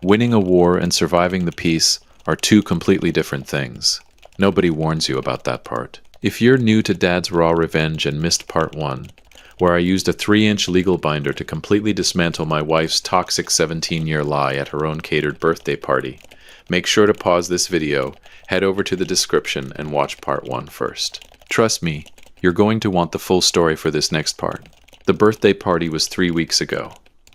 Winning a war and surviving the peace are two completely different things. Nobody warns you about that part. If you're new to Dad's Raw Revenge and missed part 1, where I used a 3-inch legal binder to completely dismantle my wife's toxic 17-year lie at her own catered birthday party, make sure to pause this video, head over to the description, and watch part 1 first. Trust me, you're going to want the full story for this next part. The birthday party was 3 weeks ago.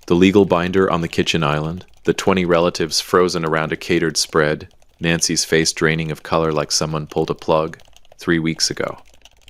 The legal binder on the kitchen island, the 20 relatives frozen around a catered spread, Nancy's face draining of color like someone pulled a plug, 3 weeks ago.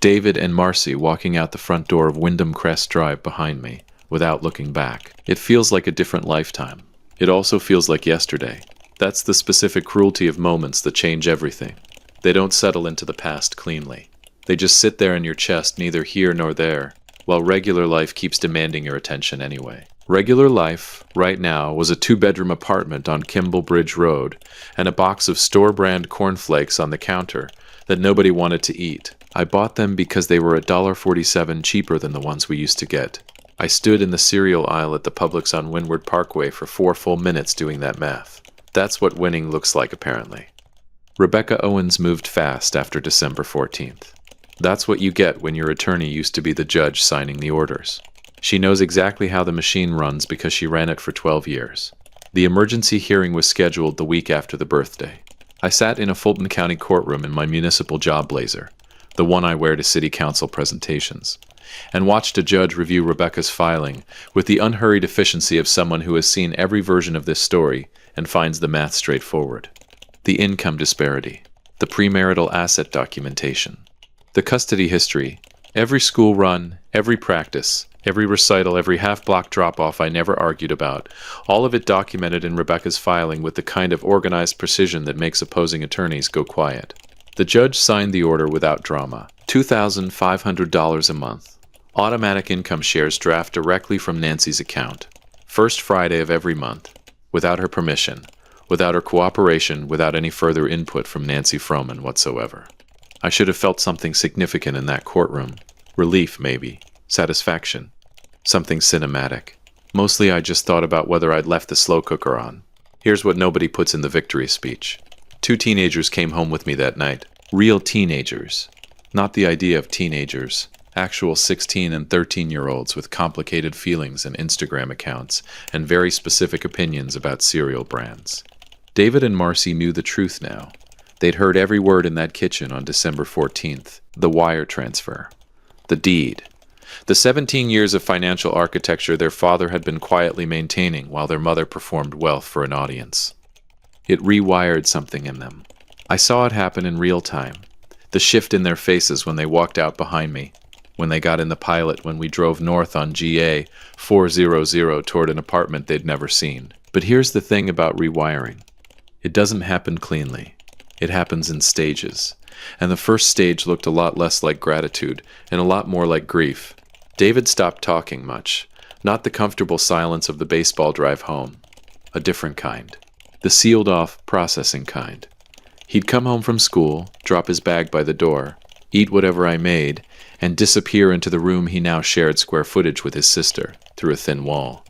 David and Marcy walking out the front door of Wyndham Crest Drive behind me, without looking back. It feels like a different lifetime. It also feels like yesterday. That's the specific cruelty of moments that change everything. They don't settle into the past cleanly. They just sit there in your chest, neither here nor there, while regular life keeps demanding your attention anyway. Regular life, right now, was a 2-bedroom apartment on Kimball Bridge Road, and a box of store-brand cornflakes on the counter that nobody wanted to eat. I bought them because they were $1.47 cheaper than the ones we used to get. I stood in the cereal aisle at the Publix on Windward Parkway for 4 full minutes doing that math. That's what winning looks like, apparently. Rebecca Owens moved fast after December 14th. That's what you get when your attorney used to be the judge signing the orders. She knows exactly how the machine runs because she ran it for 12 years. The emergency hearing was scheduled the week after the birthday. I sat in a Fulton County courtroom in my municipal job blazer, the one I wear to city council presentations, and watched a judge review Rebecca's filing with the unhurried efficiency of someone who has seen every version of this story and finds the math straightforward. The income disparity, the premarital asset documentation, the custody history, every school run, every practice, every recital, every half-block drop-off I never argued about, all of it documented in Rebecca's filing with the kind of organized precision that makes opposing attorneys go quiet. The judge signed the order without drama. $2,500 a month. Automatic income shares draft directly from Nancy's account. First Friday of every month. Without her permission. Without her cooperation. Without any further input from Nancy Froman whatsoever. I should have felt something significant in that courtroom. Relief, maybe. Satisfaction. Something cinematic. Mostly I just thought about whether I'd left the slow cooker on. Here's what nobody puts in the victory speech. 2 teenagers came home with me that night. Real teenagers. Not the idea of teenagers. Actual 16 and 13-year-olds with complicated feelings and Instagram accounts and very specific opinions about cereal brands. David and Marcy knew the truth now. They'd heard every word in that kitchen on December 14th. The wire transfer. The deed. The 17 years of financial architecture their father had been quietly maintaining while their mother performed wealth for an audience. It rewired something in them. I saw it happen in real time. The shift in their faces when they walked out behind me, when they got in the Pilot, when we drove north on GA 400 toward an apartment they'd never seen. But here's the thing about rewiring. It doesn't happen cleanly. It happens in stages. And the first stage looked a lot less like gratitude and a lot more like grief. David stopped talking much. Not the comfortable silence of the baseball drive home. A different kind. The sealed-off, processing kind. He'd come home from school, drop his bag by the door, eat whatever I made, and disappear into the room he now shared square footage with his sister, through a thin wall.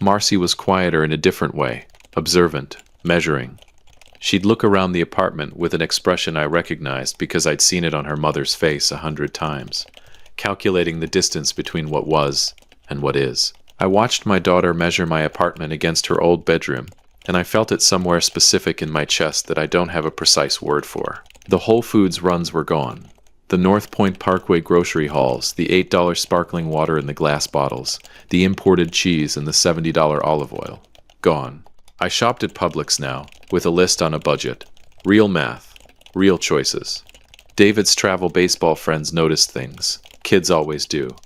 Marcy was quieter in a different way, observant, measuring. She'd look around the apartment with an expression I recognized because I'd seen it on her mother's face 100 times, calculating the distance between what was and what is. I watched my daughter measure my apartment against her old bedroom, and I felt it somewhere specific in my chest that I don't have a precise word for. The Whole Foods runs were gone. The North Point Parkway grocery hauls, the $8 sparkling water in the glass bottles, the imported cheese and the $70 olive oil. Gone. I shopped at Publix now, with a list on a budget. Real math. Real choices. David's travel baseball friends noticed things. Kids always do.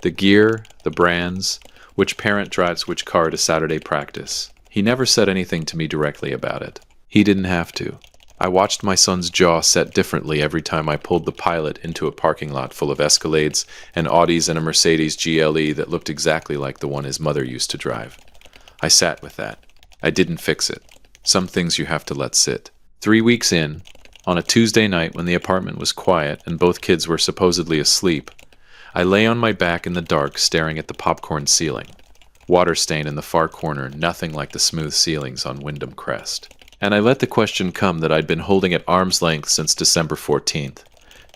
The gear, the brands, which parent drives which car to Saturday practice. He never said anything to me directly about it. He didn't have to. I watched my son's jaw set differently every time I pulled the Pilot into a parking lot full of Escalades and Audis and a Mercedes GLE that looked exactly like the one his mother used to drive. I sat with that. I didn't fix it. Some things you have to let sit. 3 weeks in, on a Tuesday night when the apartment was quiet and both kids were supposedly asleep, I lay on my back in the dark staring at the popcorn ceiling. Water stain in the far corner, nothing like the smooth ceilings on Wyndham Crest. And I let the question come that I'd been holding at arm's length since December 14th.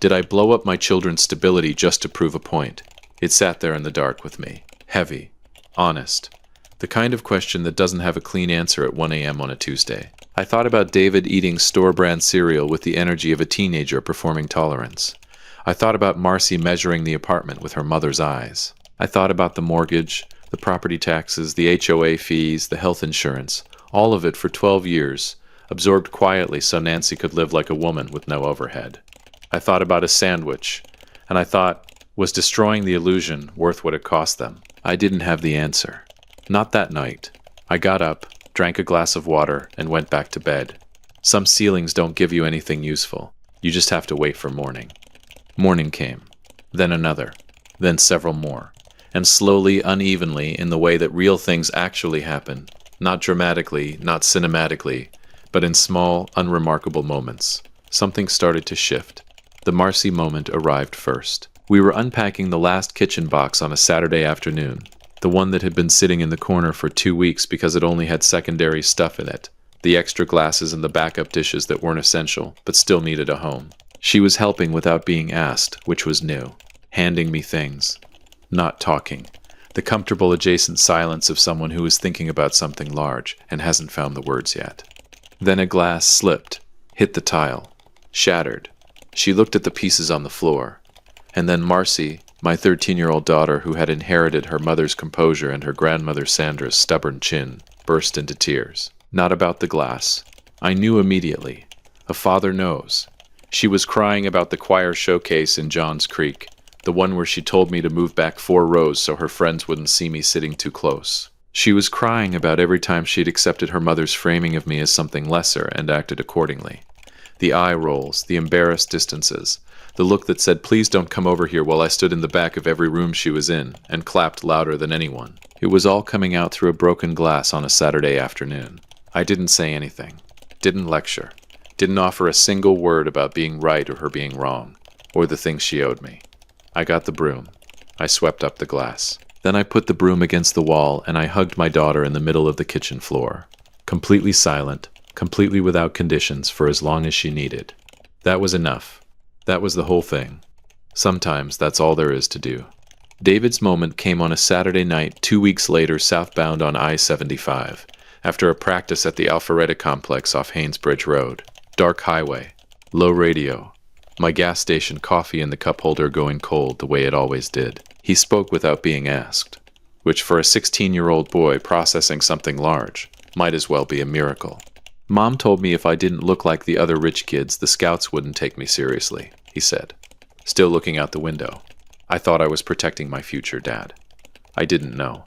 Did I blow up my children's stability just to prove a point? It sat there in the dark with me. Heavy. Honest. The kind of question that doesn't have a clean answer at 1 a.m. on a Tuesday. I thought about David eating store-brand cereal with the energy of a teenager performing tolerance. I thought about Marcy measuring the apartment with her mother's eyes. I thought about the mortgage, the property taxes, the HOA fees, the health insurance, all of it for 12 years, absorbed quietly so Nancy could live like a woman with no overhead. I thought about a sandwich, and I thought, was destroying the illusion worth what it cost them? I didn't have the answer. Not that night. I got up, drank a glass of water, and went back to bed. Some ceilings don't give you anything useful. You just have to wait for morning. Morning came. Then another. Then several more. And slowly, unevenly, in the way that real things actually happen. Not dramatically, not cinematically, but in small, unremarkable moments. Something started to shift. The Marcy moment arrived first. We were unpacking the last kitchen box on a Saturday afternoon. The one that had been sitting in the corner for 2 weeks because it only had secondary stuff in it. The extra glasses and the backup dishes that weren't essential, but still needed a home. She was helping without being asked, which was new. Handing me things. Not talking. The comfortable adjacent silence of someone who is thinking about something large and hasn't found the words yet. Then a glass slipped, hit the tile, shattered. She looked at the pieces on the floor. And then Marcy, my 13-year-old daughter who had inherited her mother's composure and her grandmother Sandra's stubborn chin, burst into tears. Not about the glass. I knew immediately. A father knows. She was crying about the choir showcase in Johns Creek, the one where she told me to move back 4 rows so her friends wouldn't see me sitting too close. She was crying about every time she'd accepted her mother's framing of me as something lesser and acted accordingly. The eye rolls, the embarrassed distances, the look that said, "Please don't come over here," while I stood in the back of every room she was in, and clapped louder than anyone. It was all coming out through a broken glass on a Saturday afternoon. I didn't say anything, didn't lecture, didn't offer a single word about being right or her being wrong, or the things she owed me. I got the broom. I swept up the glass. Then I put the broom against the wall, and I hugged my daughter in the middle of the kitchen floor. Completely silent, completely without conditions for as long as she needed. That was enough. That was the whole thing. Sometimes that's all there is to do. David's moment came on a Saturday night 2 weeks later southbound on I-75, after a practice at the Alpharetta complex off Haynesbridge Road. Dark highway, low radio, my gas station coffee in the cup holder going cold the way it always did. He spoke without being asked, which for a 16-year-old boy processing something large might as well be a miracle. Mom told me if I didn't look like the other rich kids, the scouts wouldn't take me seriously, he said, still looking out the window. I thought I was protecting my future dad. I didn't know.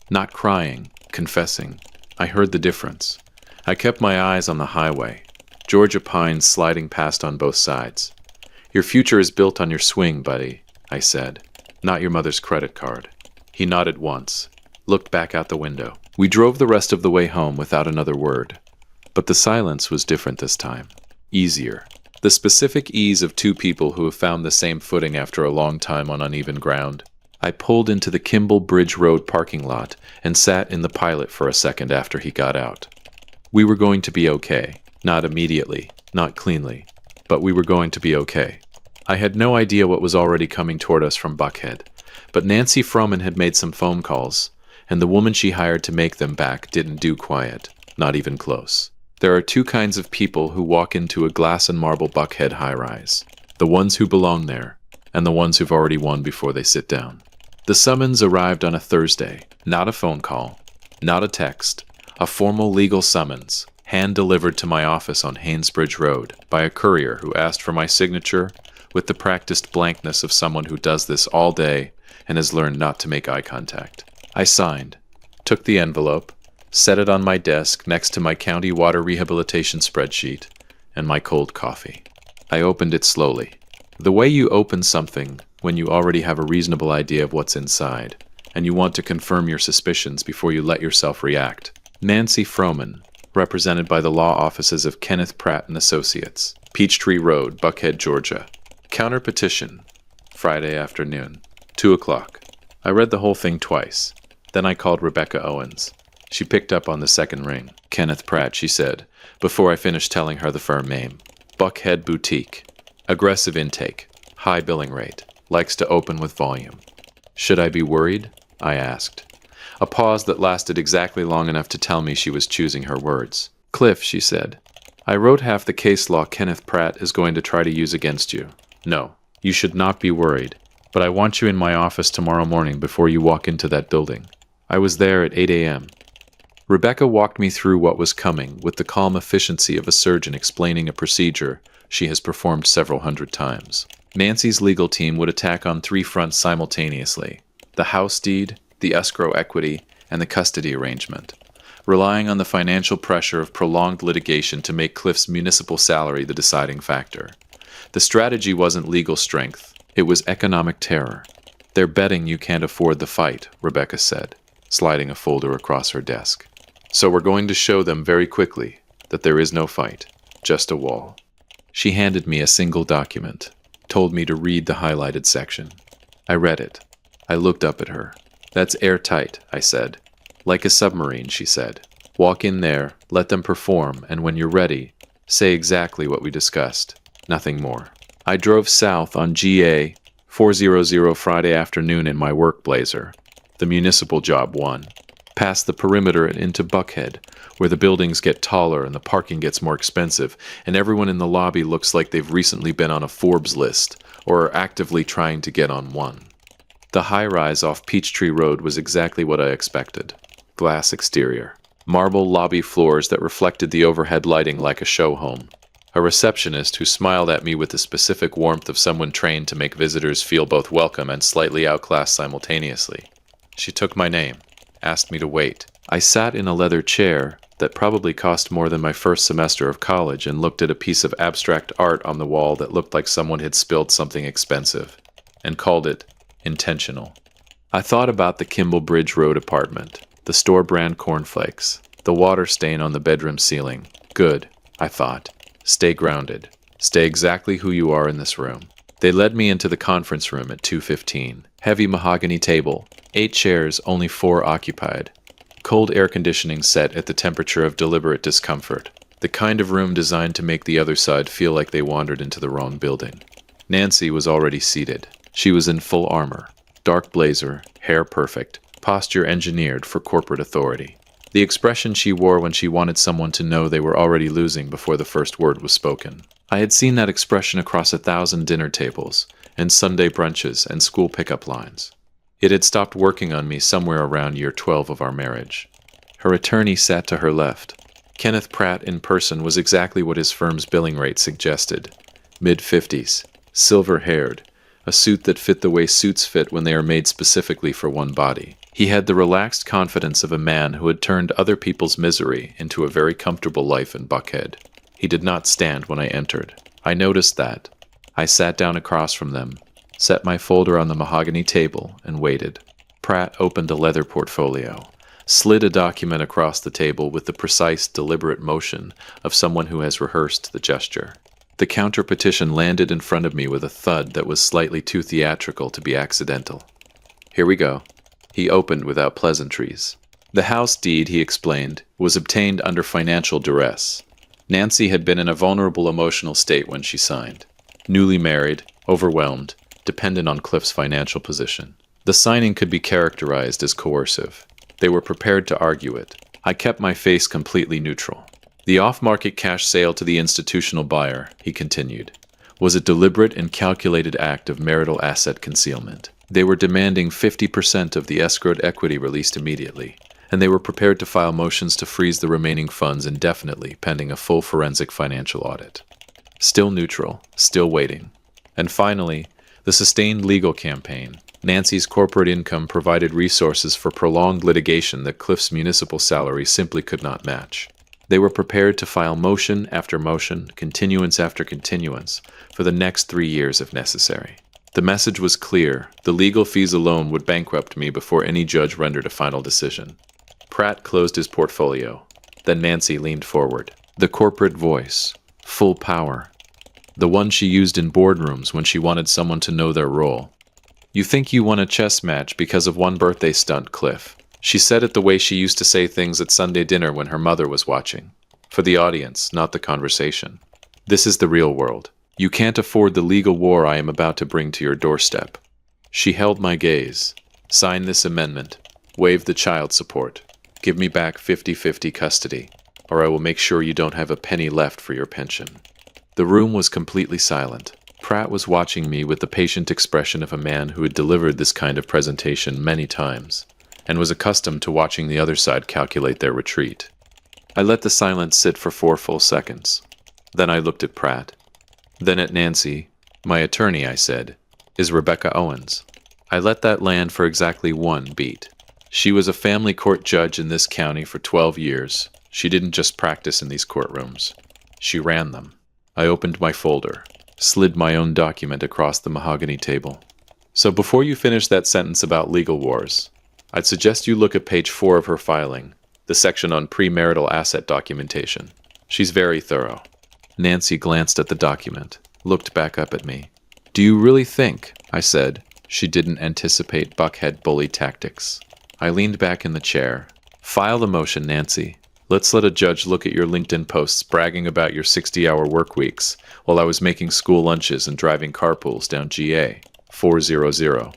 Not crying, confessing. I heard the difference. I kept my eyes on the highway. Georgia pines sliding past on both sides. Your future is built on your swing, buddy, I said, not your mother's credit card. He nodded once, looked back out the window. We drove the rest of the way home without another word. But the silence was different this time. Easier. The specific ease of two people who have found the same footing after a long time on uneven ground. I pulled into the Kimball Bridge Road parking lot and sat in the Pilot for a second after he got out. We were going to be okay. Not immediately, not cleanly, but we were going to be okay. I had no idea what was already coming toward us from Buckhead, but Nancy Froman had made some phone calls, and the woman she hired to make them back didn't do quiet, not even close. There are 2 kinds of people who walk into a glass and marble Buckhead high-rise. The ones who belong there, and the ones who've already won before they sit down. The summons arrived on a Thursday, not a phone call, not a text, a formal legal summons, hand-delivered to my office on Haynesbridge Road by a courier who asked for my signature with the practiced blankness of someone who does this all day and has learned not to make eye contact. I signed, took the envelope, set it on my desk next to my county water rehabilitation spreadsheet and my cold coffee. I opened it slowly. The way you open something when you already have a reasonable idea of what's inside, and you want to confirm your suspicions before you let yourself react. Nancy Froman, represented by the law offices of Kenneth Pratt and Associates, Peachtree Road, Buckhead, Georgia. Counter petition, Friday afternoon, 2 o'clock. I read the whole thing twice. Then I called Rebecca Owens. She picked up on the second ring. Kenneth Pratt, she said, before I finished telling her the firm name. Buckhead Boutique. Aggressive intake. High billing rate. Likes to open with volume. Should I be worried? I asked. A pause that lasted exactly long enough to tell me she was choosing her words. Cliff, she said, I wrote half the case law Kenneth Pratt is going to try to use against you. No, you should not be worried. But I want you in my office tomorrow morning before you walk into that building. I was there at 8 a.m. Rebecca walked me through what was coming with the calm efficiency of a surgeon explaining a procedure she has performed several hundred times. Nancy's legal team would attack on 3 fronts simultaneously: the house deed, the escrow equity, and the custody arrangement, relying on the financial pressure of prolonged litigation to make Cliff's municipal salary the deciding factor. The strategy wasn't legal strength, it was economic terror. They're betting you can't afford the fight, Rebecca said, sliding a folder across her desk. So we're going to show them very quickly that there is no fight, just a wall. She handed me a single document, told me to read the highlighted section. I read it. I looked up at her. That's airtight, I said. Like a submarine, she said. Walk in there, let them perform, and when you're ready, say exactly what we discussed. Nothing more. I drove south on GA 400 Friday afternoon in my work blazer. The municipal job won. Past the perimeter and into Buckhead, where the buildings get taller and the parking gets more expensive, and everyone in the lobby looks like they've recently been on a Forbes list or are actively trying to get on one. The high-rise off Peachtree Road was exactly what I expected. Glass exterior. Marble lobby floors that reflected the overhead lighting like a show home. A receptionist who smiled at me with the specific warmth of someone trained to make visitors feel both welcome and slightly outclassed simultaneously. She took my name, asked me to wait. I sat in a leather chair that probably cost more than my first semester of college and looked at a piece of abstract art on the wall that looked like someone had spilled something expensive, and called it intentional. I thought about the Kimball Bridge Road apartment, the store brand cornflakes, the water stain on the bedroom ceiling. Good, I thought. Stay grounded. Stay exactly who you are in this room. They led me into the conference room at 2:15. Heavy mahogany table. 8 chairs, only 4 occupied. Cold air conditioning set at the temperature of deliberate discomfort. The kind of room designed to make the other side feel like they wandered into the wrong building. Nancy was already seated. She was in full armor. Dark blazer, hair perfect, posture engineered for corporate authority. The expression she wore when she wanted someone to know they were already losing before the first word was spoken. I had seen that expression across 1,000 dinner tables, and Sunday brunches, and school pickup lines. It had stopped working on me somewhere around year 12 of our marriage. Her attorney sat to her left. Kenneth Pratt in person was exactly what his firm's billing rate suggested. Mid-50s, silver-haired, a suit that fit the way suits fit when they are made specifically for one body. He had the relaxed confidence of a man who had turned other people's misery into a very comfortable life in Buckhead. He did not stand when I entered. I noticed that. I sat down across from them, set my folder on the mahogany table, and waited. Pratt opened a leather portfolio, slid a document across the table with the precise, deliberate motion of someone who has rehearsed the gesture. The counter petition landed in front of me with a thud that was slightly too theatrical to be accidental. Here we go. He opened without pleasantries. The house deed, he explained, was obtained under financial duress. Nancy had been in a vulnerable emotional state when she signed. Newly married, overwhelmed, dependent on Cliff's financial position. The signing could be characterized as coercive. They were prepared to argue it. I kept my face completely neutral. The off-market cash sale to the institutional buyer, he continued, was a deliberate and calculated act of marital asset concealment. They were demanding 50% of the escrowed equity released immediately, and they were prepared to file motions to freeze the remaining funds indefinitely pending a full forensic financial audit. Still neutral, still waiting. And finally, the sustained legal campaign. Nancy's corporate income provided resources for prolonged litigation that Cliff's municipal salary simply could not match. They were prepared to file motion after motion, continuance after continuance, for the next 3 years if necessary. The message was clear. The legal fees alone would bankrupt me before any judge rendered a final decision. Pratt closed his portfolio. Then Nancy leaned forward. The corporate voice. Full power. The one she used in boardrooms when she wanted someone to know their role. You think you won a chess match because of one birthday stunt, Cliff, She said it the way she used to say things at Sunday dinner when her mother was watching. For the audience, not the conversation. This is the real world. You can't afford the legal war I am about to bring to your doorstep. She held my gaze. Sign this amendment. Waive the child support. Give me back 50-50 custody, or I will make sure you don't have a penny left for your pension. The room was completely silent. Pratt was watching me with the patient expression of a man who had delivered this kind of presentation many times, and was accustomed to watching the other side calculate their retreat. I let the silence sit for 4 full seconds. Then I looked at Pratt. Then at Nancy. My attorney, I said, is Rebecca Owens. I let that land for exactly 1 beat. She was a family court judge in this county for 12 years. She didn't just practice in these courtrooms. She ran them. I opened my folder, slid my own document across the mahogany table. So before you finish that sentence about legal wars, I'd suggest you look at page 4 of her filing, the section on premarital asset documentation. She's very thorough. Nancy glanced at the document, looked back up at me. Do you really think, I said, she didn't anticipate buckhead bully tactics? I leaned back in the chair. File the motion, Nancy. Let's let a judge look at your LinkedIn posts bragging about your 60-hour work weeks while I was making school lunches and driving carpools down GA 400.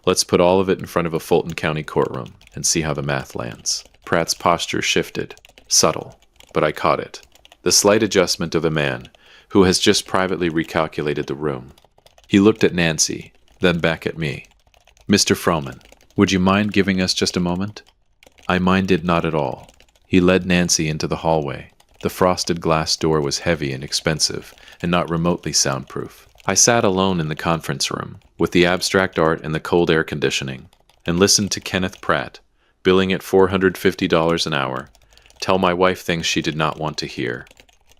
Let's put all of it in front of a Fulton County courtroom and see how the math lands. Pratt's posture shifted, subtle, but I caught it. The slight adjustment of a man who has just privately recalculated the room. He looked at Nancy, then back at me. Mr. Froman, would you mind giving us just a moment? I minded not at all. He led Nancy into the hallway. The frosted glass door was heavy and expensive, and not remotely soundproof. I sat alone in the conference room, with the abstract art and the cold air conditioning, and listened to Kenneth Pratt, billing at $450 an hour, tell my wife things she did not want to hear.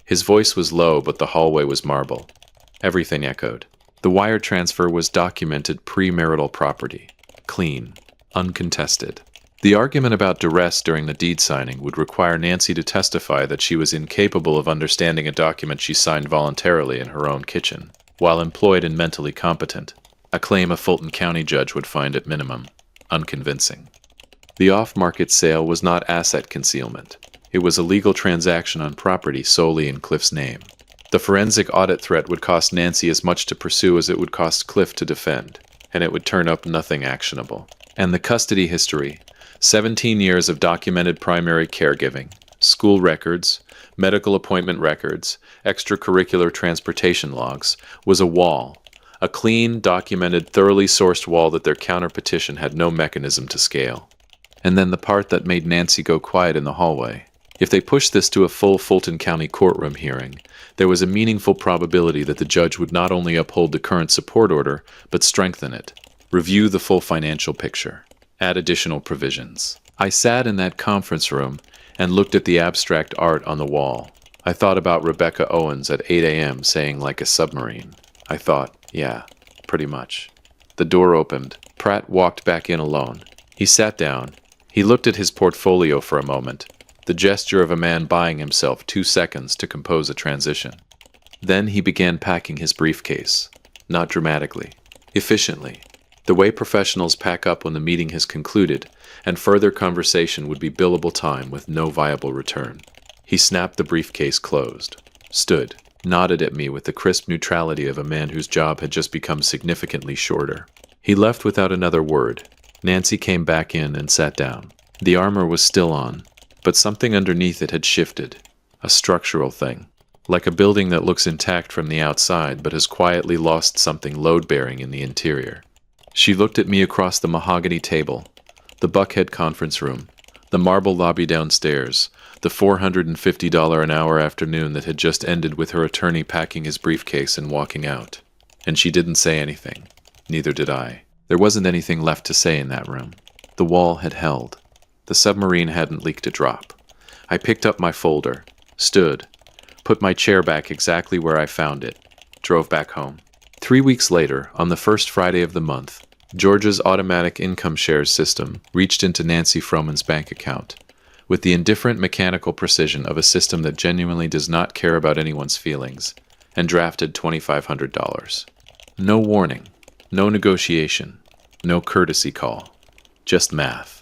His voice was low, but the hallway was marble. Everything echoed. The wire transfer was documented premarital property. Clean. Uncontested. The argument about duress during the deed signing would require Nancy to testify that she was incapable of understanding a document she signed voluntarily in her own kitchen, while employed and mentally competent, a claim a Fulton County judge would find at minimum unconvincing. The off-market sale was not asset concealment. It was a legal transaction on property solely in Cliff's name. The forensic audit threat would cost Nancy as much to pursue as it would cost Cliff to defend, and it would turn up nothing actionable. And the custody history, 17 years of documented primary caregiving, school records, medical appointment records, extracurricular transportation logs, was a wall, a clean, documented, thoroughly sourced wall that their counter-petition had no mechanism to scale. And then the part that made Nancy go quiet in the hallway. If they pushed this to a full Fulton County courtroom hearing, there was a meaningful probability that the judge would not only uphold the current support order, but strengthen it, review the full financial picture, add additional provisions. I sat in that conference room and looked at the abstract art on the wall. I thought about Rebecca Owens at 8 a.m. saying like a submarine. I thought, yeah, pretty much. The door opened. Pratt walked back in alone. He sat down. He looked at his portfolio for a moment, the gesture of a man buying himself 2 seconds to compose a transition. Then he began packing his briefcase, not dramatically, efficiently, the way professionals pack up when the meeting has concluded, and further conversation would be billable time with no viable return. He snapped the briefcase closed, stood, nodded at me with the crisp neutrality of a man whose job had just become significantly shorter. He left without another word. Nancy came back in and sat down. The armor was still on, but something underneath it had shifted, a structural thing, like a building that looks intact from the outside but has quietly lost something load-bearing in the interior. She looked at me across the mahogany table, the Buckhead conference room, the marble lobby downstairs, the $450 an hour afternoon that had just ended with her attorney packing his briefcase and walking out. And she didn't say anything. Neither did I. There wasn't anything left to say in that room. The wall had held. The submarine hadn't leaked a drop. I picked up my folder, stood, put my chair back exactly where I found it, drove back home. 3 weeks later, on the first Friday of the month, Georgia's automatic income shares system reached into Nancy Froman's bank account, with the indifferent mechanical precision of a system that genuinely does not care about anyone's feelings, and drafted $2,500. No warning, no negotiation, no courtesy call, just math.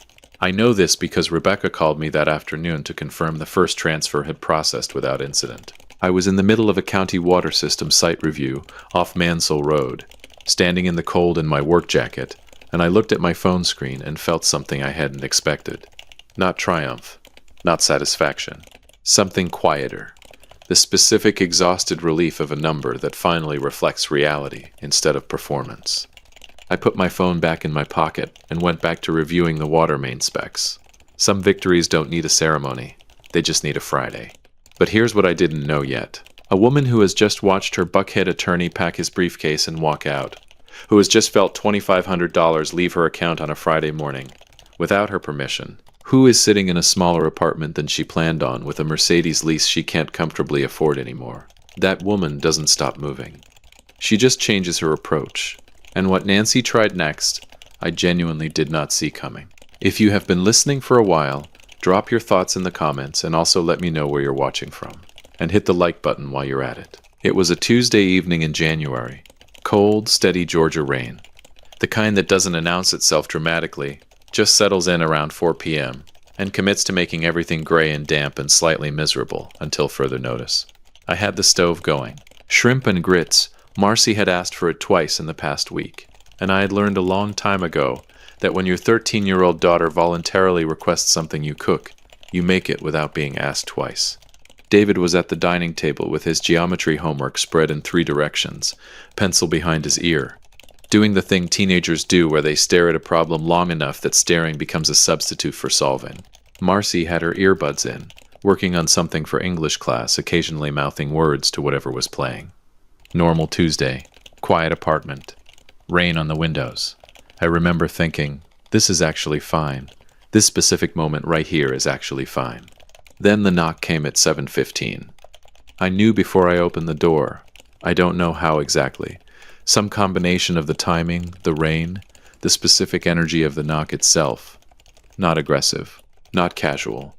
I know this because Rebecca called me that afternoon to confirm the first transfer had processed without incident. I was in the middle of a county water system site review off Mansell Road, standing in the cold in my work jacket, and I looked at my phone screen and felt something I hadn't expected. Not triumph, not satisfaction, something quieter. The specific exhausted relief of a number that finally reflects reality instead of performance. I put my phone back in my pocket and went back to reviewing the water main specs. Some victories don't need a ceremony, they just need a Friday. But here's what I didn't know yet. A woman who has just watched her buckhead attorney pack his briefcase and walk out, who has just felt $2,500 leave her account on a Friday morning, without her permission, who is sitting in a smaller apartment than she planned on with a Mercedes lease she can't comfortably afford anymore. That woman doesn't stop moving. She just changes her approach. And what Nancy tried next, I genuinely did not see coming. If you have been listening for a while, drop your thoughts in the comments and also let me know where you're watching from. And hit the like button while you're at it. It was a Tuesday evening in January. Cold, steady Georgia rain. The kind that doesn't announce itself dramatically, just settles in around 4 p.m. and commits to making everything gray and damp and slightly miserable until further notice. I had the stove going. Shrimp and grits. Marcy had asked for it twice in the past week, and I had learned a long time ago that when your 13-year-old daughter voluntarily requests something you cook, you make it without being asked twice. David was at the dining table with his geometry homework spread in 3 directions, pencil behind his ear, doing the thing teenagers do where they stare at a problem long enough that staring becomes a substitute for solving. Marcy had her earbuds in, working on something for English class, occasionally mouthing words to whatever was playing. Normal Tuesday, quiet apartment, rain on the windows. I remember thinking, this is actually fine. This specific moment right here is actually fine. Then the knock came at 7:15. I knew before I opened the door. I don't know how exactly. Some combination of the timing, the rain, the specific energy of the knock itself. Not aggressive, not casual.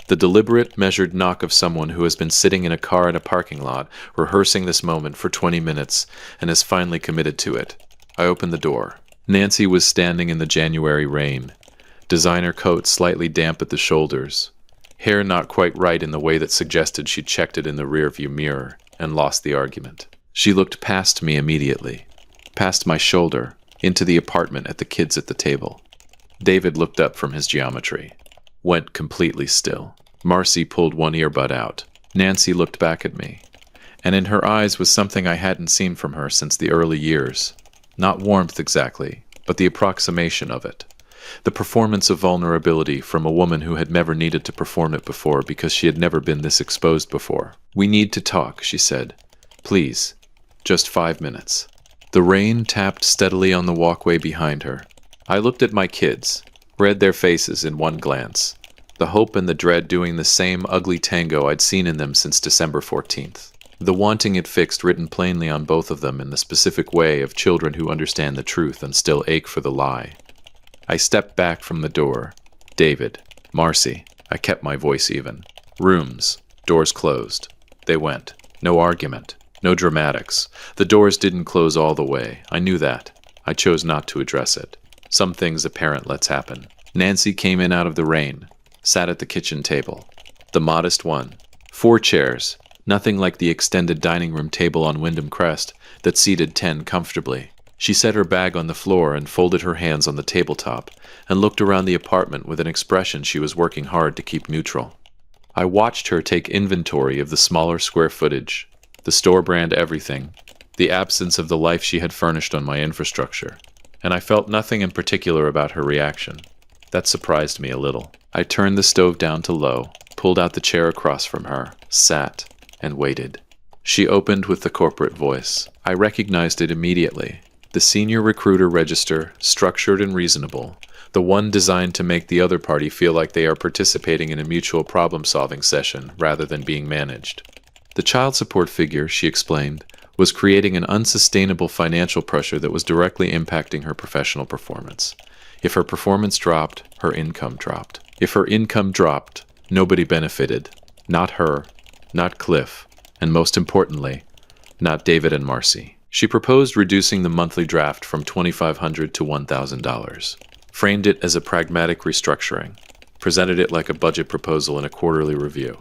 The deliberate, measured knock of someone who has been sitting in a car in a parking lot, rehearsing this moment for 20 minutes, and has finally committed to it. I opened the door. Nancy was standing in the January rain. Designer coat slightly damp at the shoulders. Hair not quite right in the way that suggested she checked it in the rearview mirror, and lost the argument. She looked past me immediately, past my shoulder, into the apartment at the kids at the table. David looked up from his geometry. Went completely still. Marcy pulled one earbud out. Nancy looked back at me, and in her eyes was something I hadn't seen from her since the early years. Not warmth exactly, but the approximation of it. The performance of vulnerability from a woman who had never needed to perform it before because she had never been this exposed before. "We need to talk," she said. "Please. Just 5 minutes." The rain tapped steadily on the walkway behind her. I looked at my kids, read their faces in one glance. The hope and the dread doing the same ugly tango I'd seen in them since December 14th. The wanting it fixed written plainly on both of them in the specific way of children who understand the truth and still ache for the lie. I stepped back from the door. David, Marcy. I kept my voice even. Rooms. Doors closed. They went. No argument. No dramatics. The doors didn't close all the way. I knew that. I chose not to address it. Some things apparent lets happen. Nancy came in out of the rain. Sat at the kitchen table. The modest one. 4 chairs. Nothing like the extended dining room table on Wyndham Crest that seated 10 comfortably. She set her bag on the floor and folded her hands on the tabletop and looked around the apartment with an expression she was working hard to keep neutral. I watched her take inventory of the smaller square footage, the store brand everything, the absence of the life she had furnished on my infrastructure, and I felt nothing in particular about her reaction. That surprised me a little. I turned the stove down to low, pulled out the chair across from her, sat, and waited. She opened with the corporate voice. I recognized it immediately. The senior recruiter register, structured and reasonable, the one designed to make the other party feel like they are participating in a mutual problem-solving session rather than being managed. The child support figure, she explained, was creating an unsustainable financial pressure that was directly impacting her professional performance. If her performance dropped, her income dropped. If her income dropped, nobody benefited. Not her, not Cliff, and most importantly, not David and Marcy. She proposed reducing the monthly draft from $2,500 to $1,000. framed it as a pragmatic restructuring, presented it like a budget proposal in a quarterly review.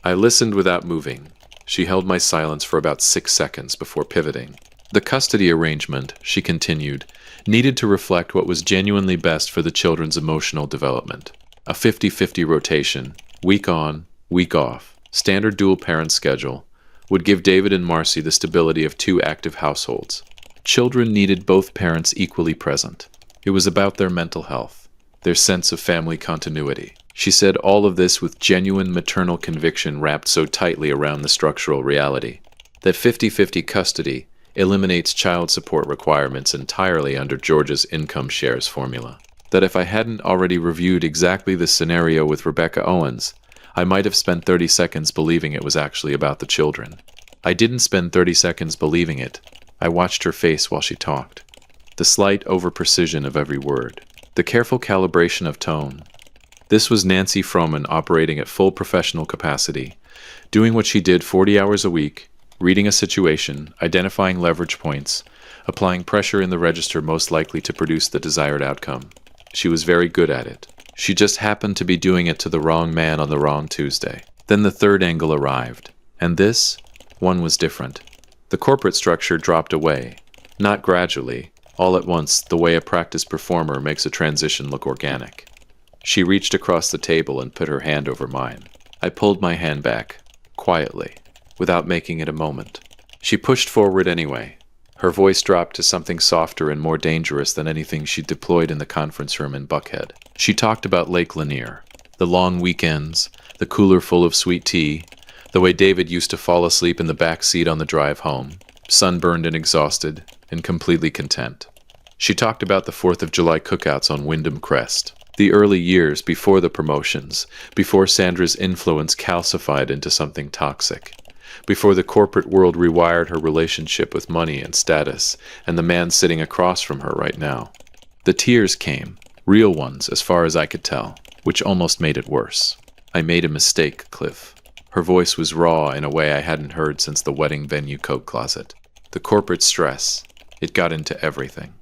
I listened without moving. She held my silence for about 6 seconds before pivoting. The custody arrangement, she continued, needed to reflect what was genuinely best for the children's emotional development. A 50-50 rotation, week on, week off, standard dual-parent schedule, would give David and Marcy the stability of 2 active households. Children needed both parents equally present. It was about their mental health, their sense of family continuity. She said all of this with genuine maternal conviction wrapped so tightly around the structural reality that 50-50 custody eliminates child support requirements entirely under Georgia's income shares formula. That if I hadn't already reviewed exactly this scenario with Rebecca Owens, I might have spent 30 seconds believing it was actually about the children. I didn't spend 30 seconds believing it. I watched her face while she talked. The slight over-precision of every word. The careful calibration of tone. This was Nancy Froman operating at full professional capacity, doing what she did 40 hours a week, reading a situation, identifying leverage points, applying pressure in the register most likely to produce the desired outcome. She was very good at it. She just happened to be doing it to the wrong man on the wrong Tuesday. Then the third angle arrived. And this one was different. The corporate structure dropped away. Not gradually, all at once, the way a practiced performer makes a transition look organic. She reached across the table and put her hand over mine. I pulled my hand back, quietly, without making it a moment. She pushed forward anyway. Her voice dropped to something softer and more dangerous than anything she'd deployed in the conference room in Buckhead. She talked about Lake Lanier, the long weekends, the cooler full of sweet tea, the way David used to fall asleep in the back seat on the drive home, sunburned and exhausted, and completely content. She talked about the 4th of July cookouts on Wyndham Crest, the early years before the promotions, before Sandra's influence calcified into something toxic, before the corporate world rewired her relationship with money and status, and the man sitting across from her right now. The tears came, real ones as far as I could tell, which almost made it worse. I made a mistake, Cliff. Her voice was raw in a way I hadn't heard since the wedding venue coat closet. The corporate stress, it got into everything.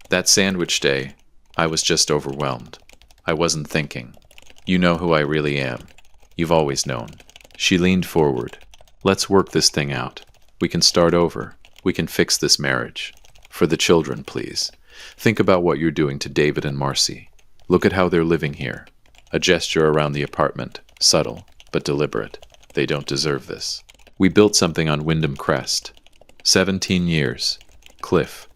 That sandwich day, I was just overwhelmed. I wasn't thinking. You know who I really am. You've always known. She leaned forward. Let's work this thing out. We can start over. We can fix this marriage. For the children, please. Think about what you're doing to David and Marcy. Look at how they're living here. A gesture around the apartment, subtle, but deliberate. They don't deserve this. We built something on Wyndham Crest. 17 years. Cliff,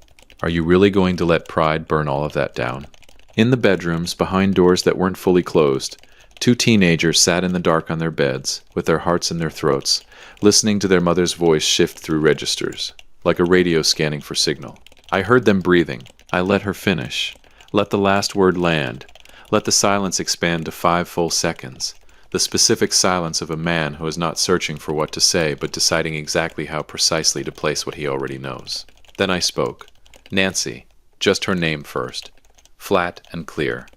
are you really going to let pride burn all of that down? In the bedrooms, behind doors that weren't fully closed, 2 teenagers sat in the dark on their beds, with their hearts in their throats, listening to their mother's voice shift through registers, like a radio scanning for signal. I heard them breathing. I let her finish. Let the last word land. Let the silence expand to 5 full seconds. The specific silence of a man who is not searching for what to say, but deciding exactly how precisely to place what he already knows. Then I spoke. Nancy, just her name first. Flat and clear.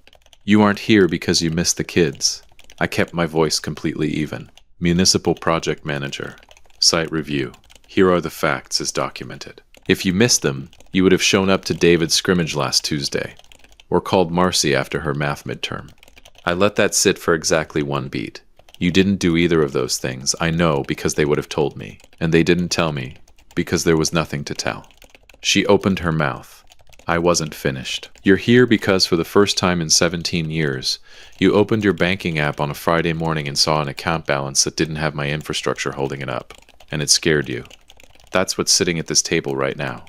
You aren't here because you missed the kids. I kept my voice completely even. Municipal project manager. Site review. Here are the facts as documented. If you missed them, you would have shown up to David's scrimmage last Tuesday, or called Marcy after her math midterm. I let that sit for exactly 1 beat. You didn't do either of those things, I know, because they would have told me, and they didn't tell me, because there was nothing to tell. She opened her mouth. I wasn't finished. You're here because for the first time in 17 years, you opened your banking app on a Friday morning and saw an account balance that didn't have my infrastructure holding it up, and it scared you. That's what's sitting at this table right now.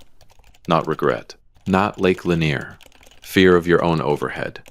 Not regret. Not Lake Lanier. Fear of your own overhead.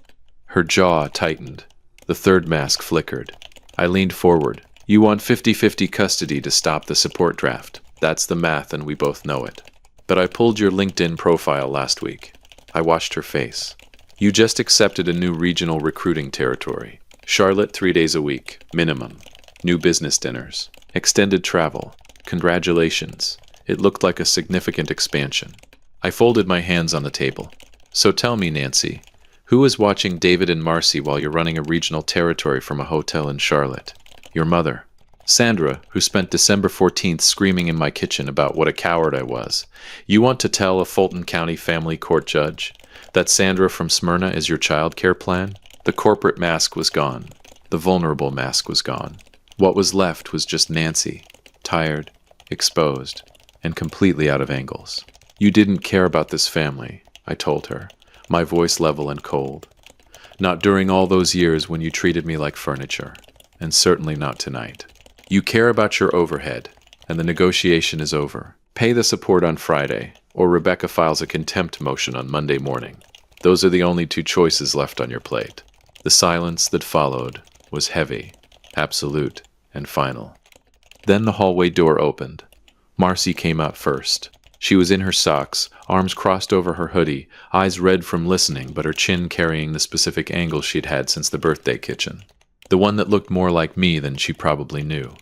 Her jaw tightened. The third mask flickered. I leaned forward. You want 50-50 custody to stop the support draft. That's the math and we both know it. But I pulled your LinkedIn profile last week. I watched her face. You just accepted a new regional recruiting territory. Charlotte 3 days a week, minimum. New business dinners. Extended travel. Congratulations. It looked like a significant expansion. I folded my hands on the table. So tell me, Nancy, who is watching David and Marcy while you're running a regional territory from a hotel in Charlotte? Your mother. Sandra, who spent December 14th screaming in my kitchen about what a coward I was. You want to tell a Fulton County family court judge That Sandra from Smyrna is your childcare plan? The corporate mask was gone. The vulnerable mask was gone. What was left was just Nancy, tired, exposed, and completely out of angles. You didn't care about this family, I told her, my voice level and cold. Not during all those years when you treated me like furniture, and certainly not tonight. You care about your overhead, and the negotiation is over. Pay the support on Friday, or Rebecca files a contempt motion on Monday morning. Those are the only two choices left on your plate. The silence that followed was heavy, absolute, and final. Then the hallway door opened. Marcy came out first. She was in her socks, arms crossed over her hoodie, eyes red from listening, but her chin carrying the specific angle she'd had since the birthday kitchen. The one that looked more like me than she probably knew.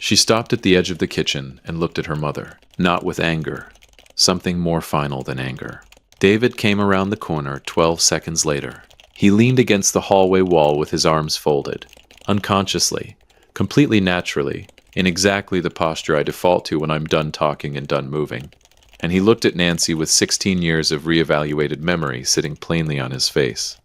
She stopped at the edge of the kitchen and looked at her mother, not with anger. Something more final than anger. David came around the corner 12 seconds later. He leaned against the hallway wall with his arms folded. Unconsciously, completely naturally, in exactly the posture I default to when I'm done talking and done moving. And he looked at Nancy with 16 years of reevaluated memory sitting plainly on his face.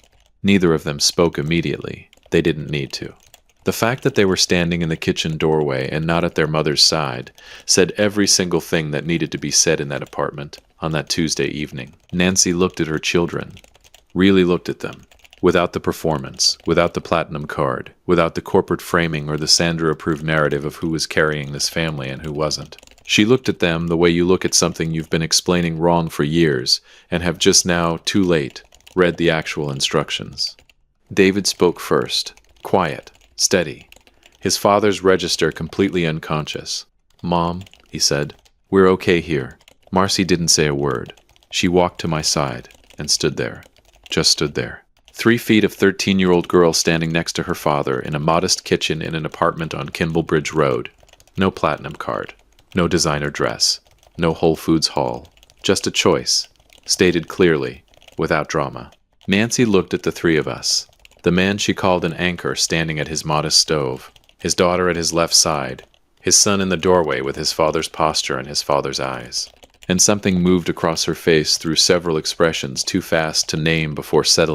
Neither of them spoke immediately. They didn't need to. The fact that they were standing in the kitchen doorway and not at their mother's side said every single thing that needed to be said in that apartment on that Tuesday evening. Nancy looked at her children, really looked at them, without the performance, without the platinum card, without the corporate framing or the Sandra-approved narrative of who was carrying this family and who wasn't. She looked at them the way you look at something you've been explaining wrong for years and have just now, too late, read the actual instructions. David spoke first, quiet, steady, his father's register completely unconscious. "Mom," he said, "we're okay here." Marcy didn't say a word. She walked to my side and stood there, just stood there. 3 feet of 13-year-old girl standing next to her father in a modest kitchen in an apartment on Kimblebridge Road. No platinum card. No designer dress. No Whole Foods haul. Just a choice, stated clearly, without drama. Nancy looked at the three of us. The man she called an anchor standing at his modest stove. His daughter at his left side. His son in the doorway with his father's posture and his father's eyes. And something moved across her face through several expressions too fast to name before settling